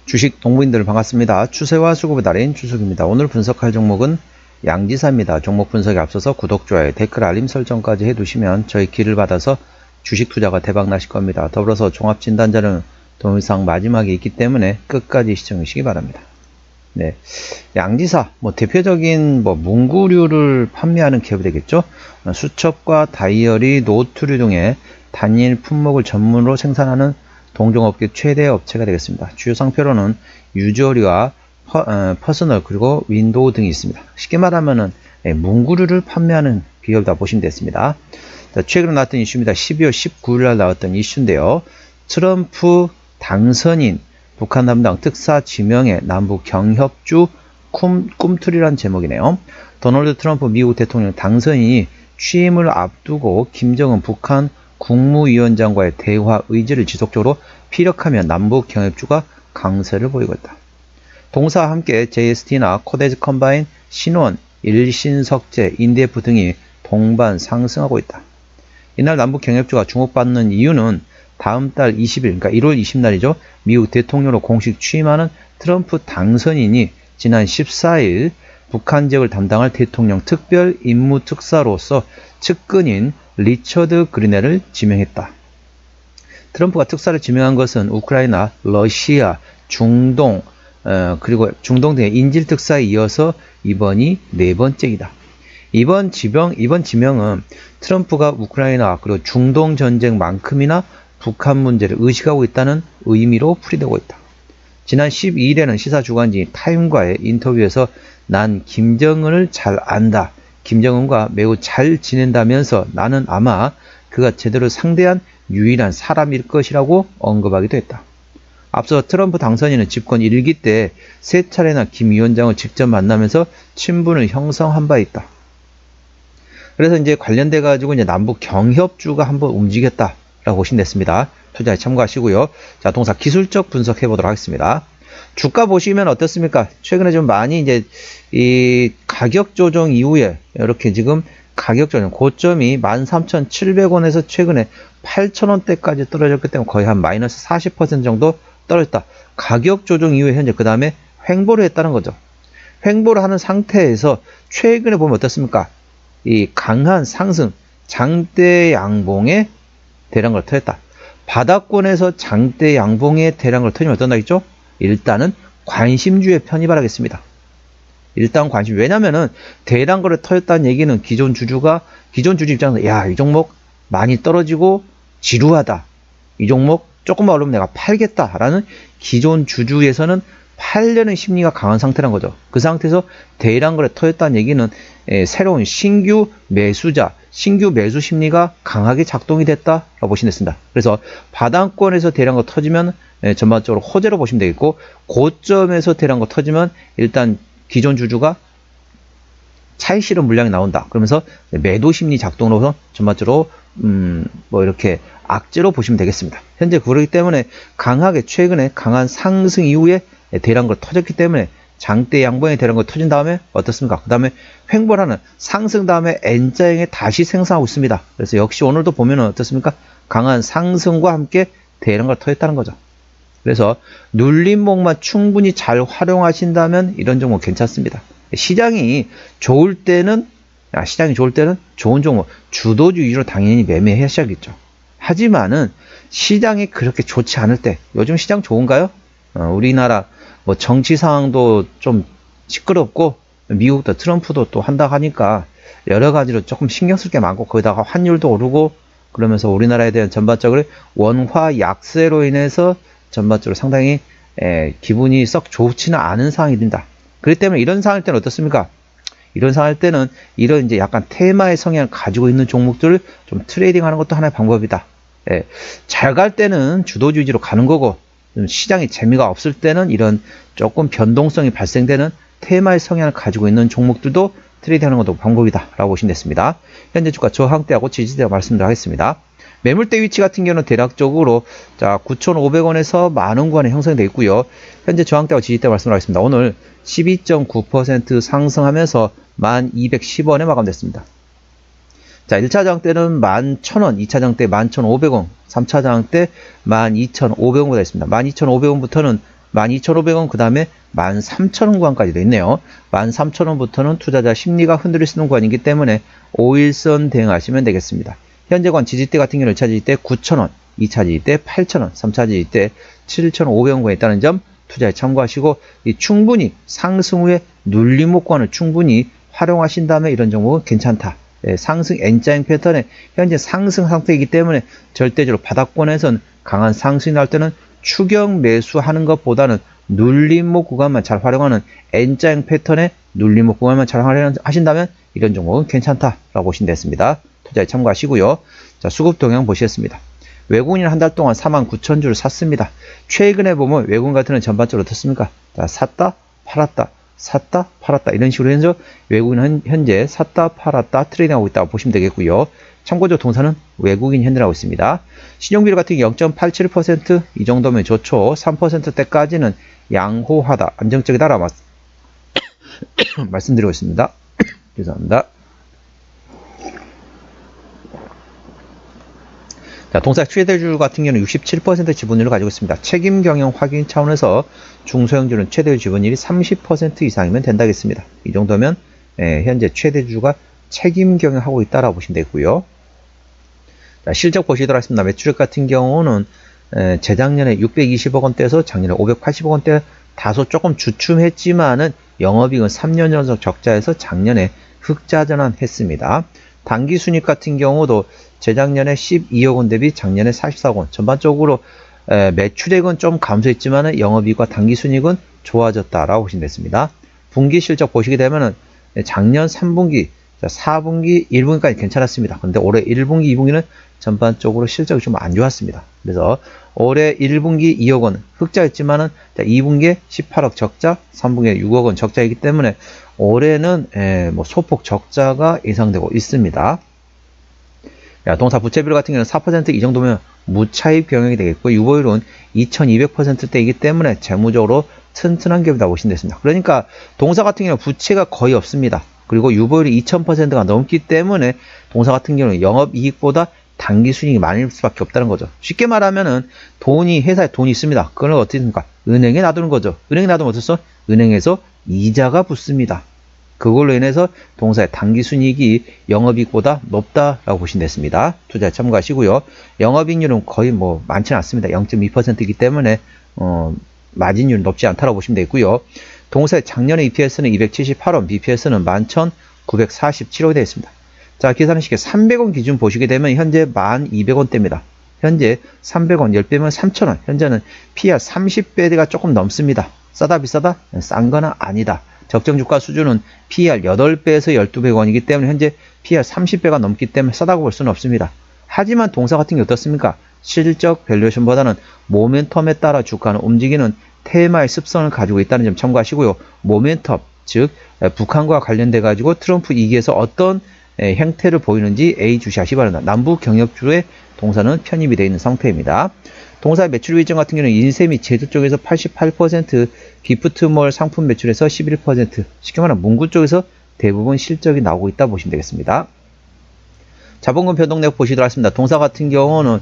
주식 동부인들 반갑습니다. 추세와 수급의 달인 추석입니다. 오늘 분석할 종목은 양지사입니다. 종목 분석에 앞서서 구독, 좋아요, 댓글, 알림 설정까지 해두시면 저희 길을 받아서 주식 투자가 대박 나실 겁니다. 더불어서 종합진단자는 동영상 마지막에 있기 때문에 끝까지 시청해 주시기 바랍니다. 네, 양지사 대표적인 문구류를 판매하는 기업이 되겠죠. 수첩과 다이어리, 노트류 등의 단일 품목을 전문으로 생산하는 동종업계 최대 업체가 되겠습니다. 주요 상표로는 유저리와 퍼스널 그리고 윈도우 등이 있습니다. 쉽게 말하면은 문구류를 판매하는 기업이다 보시면 되겠습니다. 자, 최근에 나왔던 이슈입니다. 12월 19일 날 나왔던 이슈인데요. 트럼프 당선인 북한 담당 특사 지명의 남북 경협주 꿈틀이란 제목이네요. 도널드 트럼프 미국 대통령 당선인이 취임을 앞두고 김정은 북한 국무위원장과의 대화 의지를 지속적으로 피력하며 남북 경협주가 강세를 보이고 있다. 동사와 함께 JST나 코데즈 컴바인, 신원, 일신석재, 인디에프 등이 동반 상승하고 있다. 이날 남북 경협주가 주목받는 이유는 다음 달 20일, 그러니까 1월 20날이죠. 미국 대통령으로 공식 취임하는 트럼프 당선인이 지난 14일 북한 지역을 담당할 대통령 특별 임무 특사로서 측근인 리처드 그리넬을 지명했다. 트럼프가 특사를 지명한 것은 우크라이나, 러시아, 중동, 그리고 중동 등의 인질 특사에 이어서 이번이 네 번째이다. 이번 지명은 트럼프가 우크라이나 그리고 중동 전쟁만큼이나 북한 문제를 의식하고 있다는 의미로 풀이되고 있다. 지난 12일에는 시사주간지 타임과의 인터뷰에서 난 김정은을 잘 안다. 김정은과 매우 잘 지낸다면서 나는 아마 그가 제대로 상대한 유일한 사람일 것이라고 언급하기도 했다. 앞서 트럼프 당선인은 집권 1기 때 3차례나 김 위원장을 직접 만나면서 친분을 형성한 바 있다. 그래서 이제 관련돼 가지고 이제 남북 경협주가 한번 움직였다라고 보시면 됐습니다. 투자에 참고하시고요. 자, 동사 기술적 분석해 보도록 하겠습니다. 주가 보시면 어떻습니까? 최근에 좀 많이 이제 이 가격 조정 이후에 이렇게 지금 가격 조정 고점이 13,700원에서 최근에 8,000원대까지 떨어졌기 때문에 거의 한 마이너스 40% 정도 떨어졌다. 가격 조정 이후에 현재 그 다음에 횡보를 했다는 거죠. 횡보를 하는 상태에서 최근에 보면 어떻습니까? 이 강한 상승, 장대 양봉에 대량을 터졌다. 바닥권에서 장대 양봉에 대량을 터지면 어떤다겠죠? 일단은 관심주에 편입하겠습니다. 일단 관심. 왜냐면은 대량거래 터졌다는 얘기는 기존 주주 입장에서 야, 이 종목 많이 떨어지고 지루하다. 이 종목 조금만 오르면 내가 팔겠다라는 기존 주주에서는 팔려는 심리가 강한 상태란 거죠. 그 상태에서 대량거래 터졌다는 얘기는 새로운 신규 매수자, 신규 매수 심리가 강하게 작동이 됐다라고 보시면 됐습니다. 그래서 바닥권에서 대량거 터지면 전반적으로 호재로 보시면 되겠고, 고점에서 대량거 터지면 일단 기존 주주가 차익 실현 물량이 나온다. 그러면서 매도 심리 작동으로서 전반적으로 이렇게 악재로 보시면 되겠습니다. 현재 그렇기 때문에 최근에 강한 상승 이후에 대량거 터졌기 때문에 장대 양봉에 대량거 터진 다음에 어떻습니까? 그 다음에 횡보하는 상승 다음에 N자형에 다시 생성하고 있습니다. 그래서 역시 오늘도 보면 어떻습니까? 강한 상승과 함께 대량거 터졌다는 거죠. 그래서 눌림목만 충분히 잘 활용하신다면 이런 종목 괜찮습니다. 시장이 좋을 때는 좋은 종목, 주도주 위주로 당연히 매매하셔야겠죠. 하지만은 시장이 그렇게 좋지 않을 때, 요즘 시장 좋은가요? 우리나라 정치 상황도 좀 시끄럽고 미국도 트럼프도 또 한다 하니까 여러 가지로 조금 신경 쓸 게 많고, 거기다가 환율도 오르고 그러면서 우리나라에 대한 전반적으로 원화 약세로 인해서 전반적으로 상당히 기분이 썩 좋지는 않은 상황이 된다. 그렇기 때문에 이런 상황일 때는 어떻습니까? 이런 상황일 때는 이런 이제 약간 테마의 성향을 가지고 있는 종목들을 좀 트레이딩 하는 것도 하나의 방법이다. 잘 갈 때는 주도주 위주로 가는 거고, 시장이 재미가 없을 때는 이런 조금 변동성이 발생되는 테마의 성향을 가지고 있는 종목들도 트레이딩 하는 것도 방법이다 라고 보시면 됐습니다. 현재 주가 저항대하고 지지대와 말씀드리겠습니다. 매물대 위치 같은 경우는 대략적으로 9,500원에서 만원 구간에 형성되어 있고요. 현재 저항대와 지지대 말씀드리겠습니다. 오늘 12.9% 상승하면서 1210원에 마감됐습니다. 자, 1차 저항대는 11,000원, 2차 저항대 11,500원, 3차 저항대 12,500원보다 있습니다. 12,500원부터는 12,500원, 그 다음에 13,000원 구간까지도 있네요. 13,000원부터는 투자자 심리가 흔들릴 수 있는 구간이기 때문에 5일선 대응하시면 되겠습니다. 현재 구간 지지대 같은 경우는 1차 지지대 9,000원, 2차 지지대 8,000원, 3차 지지대 7,500원 구간에 있다는 점 투자에 참고하시고, 충분히 상승 후에 눌림목 구간을 충분히 활용하신 다음에 이런 종목은 괜찮다. 상승 N자형 패턴에 현재 상승 상태이기 때문에 절대적으로 바닥권에선 강한 상승이 날 때는 추격 매수하는 것보다는 눌림목 구간만 잘 활용하는 N자형 패턴의 눌림목 구간만 잘 활용하신다면 이런 종목은 괜찮다라고 보시면 되겠습니다. 투자에 참고하시고요. 자, 수급 동향 보시겠습니다. 외국인은 한 달 동안 49,000주를 샀습니다. 최근에 보면 외국인 같은 경우는 전반적으로 어떻습니까? 자, 샀다, 팔았다, 샀다, 팔았다 이런 식으로 해서 외국인은 현재 샀다, 팔았다 트레이딩하고 있다고 보시면 되겠고요. 참고적으로 동사는 외국인 현재라고 있습니다. 신용비율 같은 경우 0.87%, 이 정도면 좋죠. 3%대까지는 양호하다, 안정적이다라고 말씀드리고 있습니다. 죄송합니다. 자, 동사 최대주 같은 경우는 67% 지분율을 가지고 있습니다. 책임 경영 확인 차원에서 중소형주는 최대 지분율이 30% 이상이면 된다겠습니다. 이 정도면 현재 최대주가 책임 경영하고 있다라고 보시면 되고요. 자, 실적 보시도록 하겠습니다. 매출액 같은 경우는 재작년에 620억 원대에서 작년에 580억 원대 다소 조금 주춤했지만은 영업이익은 3년 연속 적자에서 작년에 흑자 전환했습니다. 당기순이익 같은 경우도 재작년에 12억 원 대비 작년에 44억 원. 전반적으로 매출액은 좀 감소했지만 영업이익과 당기순이익은 좋아졌다라고 보시면 됐습니다. 분기 실적 보시게 되면은 작년 3분기, 4분기, 1분기까지 괜찮았습니다. 그런데 올해 1분기, 2분기는 전반적으로 실적이 좀 안 좋았습니다. 그래서 올해 1분기 2억 원 흑자였지만은 2분기에 18억 적자, 3분기에 6억 원 적자이기 때문에 올해는 소폭 적자가 예상되고 있습니다. 동사 부채비율 같은 경우는 4% 이 정도면 무차입 경영이 되겠고, 유보율은 2200%대이기 때문에 재무적으로 튼튼한 기업이다 보시면 되겠습니다. 그러니까 동사 같은 경우는 부채가 거의 없습니다. 그리고 유보율이 2000%가 넘기 때문에 동사 같은 경우는 영업이익보다 당기순이익이 많을 수밖에 없다는 거죠. 쉽게 말하면은 회사에 돈이 있습니다. 그걸 어떻게 됩니까? 은행에 놔두는 거죠. 은행에 놔두면 어떻소? 은행에서 이자가 붙습니다. 그걸로 인해서 동사의 당기순이익이 영업이익보다 높다라고 보시면 됐습니다. 투자에 참고하시고요. 영업이익률은 거의 많지는 않습니다. 0.2%이기 때문에 마진율은 높지 않다라고 보시면 되고요. 동사의 작년에 EPS는 278원, BPS는 11,947원이 되어 있습니다. 자, 계산은 쉽게 300원 기준 보시게 되면 현재 1,200원대입니다. 현재 300원 10배면 3,000원. 현재는 PR 30배가 조금 넘습니다. 싸다 비싸다? 싼 거나 아니다. 적정 주가 수준은 PR 8배에서 1200원이기 때문에 현재 PR 30배가 넘기 때문에 싸다고 볼 수는 없습니다. 하지만 동사 같은 게 어떻습니까? 실적 밸류에이션보다는 모멘텀에 따라 주가는 움직이는 테마의 습성을 가지고 있다는 점 참고하시고요. 모멘텀, 즉 북한과 관련돼 가지고 트럼프 2기에서 어떤 형태를 보이는지 A 주시하시 바랍니다. 남북 경협주의 동사는 편입이 되어 있는 상태입니다. 동사의 매출 일정 같은 경우는 인쇄 및 제조 쪽에서 88%, 기프트몰 상품 매출에서 11%, 쉽게 말하면 문구 쪽에서 대부분 실적이 나오고 있다 보시면 되겠습니다. 자본금 변동 내역 보시도록 하겠습니다. 동사 같은 경우는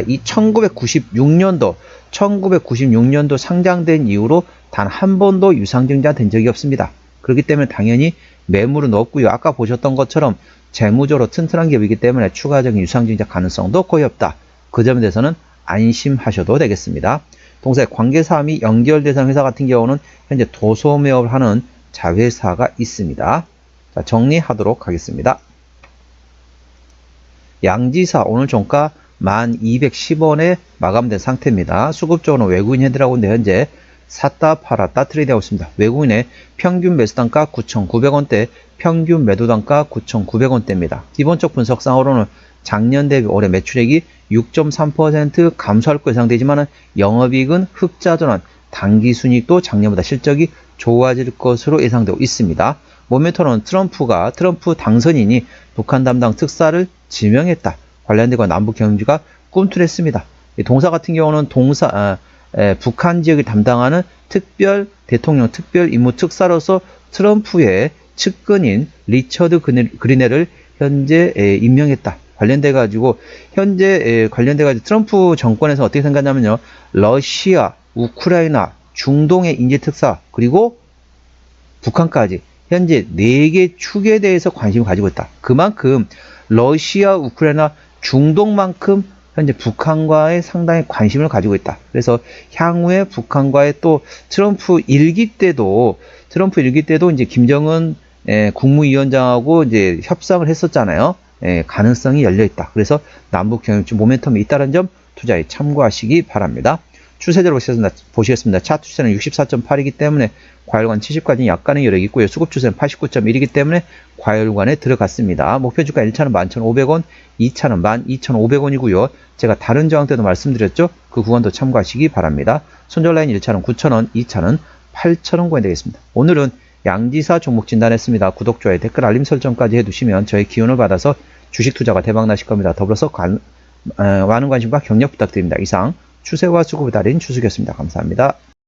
이 1996년도 상장된 이후로 단 한 번도 유상증자 된 적이 없습니다. 그렇기 때문에 당연히 매물은 없고요. 아까 보셨던 것처럼 재무적으로 튼튼한 기업이기 때문에 추가적인 유상증자 가능성도 거의 없다. 그 점에 대해서는 안심하셔도 되겠습니다. 동사의 관계사 및 연결대상 회사 같은 경우는 현재 도소매업을 하는 자회사가 있습니다. 자, 정리하도록 하겠습니다. 양지사 오늘 종가 1210원에 마감된 상태입니다. 수급적으로 외국인 현대라고 하는데 현재 샀다 팔았다 트레이드하고 있습니다. 외국인의 평균 매수단가 9,900원대, 평균 매도단가 9,900원대입니다. 기본적 분석상으로는 작년 대비 올해 매출액이 6.3% 감소할 거 예상되지만 영업이익은 흑자 전환, 당기순이익도 작년보다 실적이 좋아질 것으로 예상되고 있습니다. 모멘텀은 트럼프 당선인이 북한 담당 특사를 지명했다. 관련된 남북 경협주가 꿈틀했습니다. 동사 같은 경우는 북한 지역을 담당하는 대통령 특별 임무 특사로서 트럼프의 측근인 리처드 그리네를 현재 임명했다. 관련돼가지고 트럼프 정권에서 어떻게 생각하냐면요. 러시아, 우크라이나, 중동의 인재특사, 그리고 북한까지 현재 4개 축에 대해서 관심을 가지고 있다. 그만큼 러시아, 우크라이나, 중동만큼 현재 북한과의 상당히 관심을 가지고 있다. 그래서 향후에 북한과의 또 트럼프 일기 때도 이제 김정은 국무위원장하고 이제 협상을 했었잖아요. 가능성이 열려 있다. 그래서 남북 경협 모멘텀이 있다는 점 투자에 참고하시기 바랍니다. 추세대로 보시겠습니다. 차트 추세는 64.8이기 때문에 과열관 70까지는 약간의 여력이 있고요. 수급 추세는 89.1이기 때문에 과열관에 들어갔습니다. 목표 주가 1차는 11,500원, 2차는 12,500원이고요. 제가 다른 저항 때도 말씀드렸죠. 그 구간도 참고하시기 바랍니다. 손절 라인 1차는 9,000원, 2차는 8,000원권이 되겠습니다. 오늘은 양지사 종목 진단했습니다. 구독, 좋아요, 댓글, 알림 설정까지 해두시면 저의 기운을 받아서 주식 투자가 대박 나실 겁니다. 더불어서 많은 관심과 격려 부탁드립니다. 이상 추세와 수급의 달인 추석이었습니다. 감사합니다.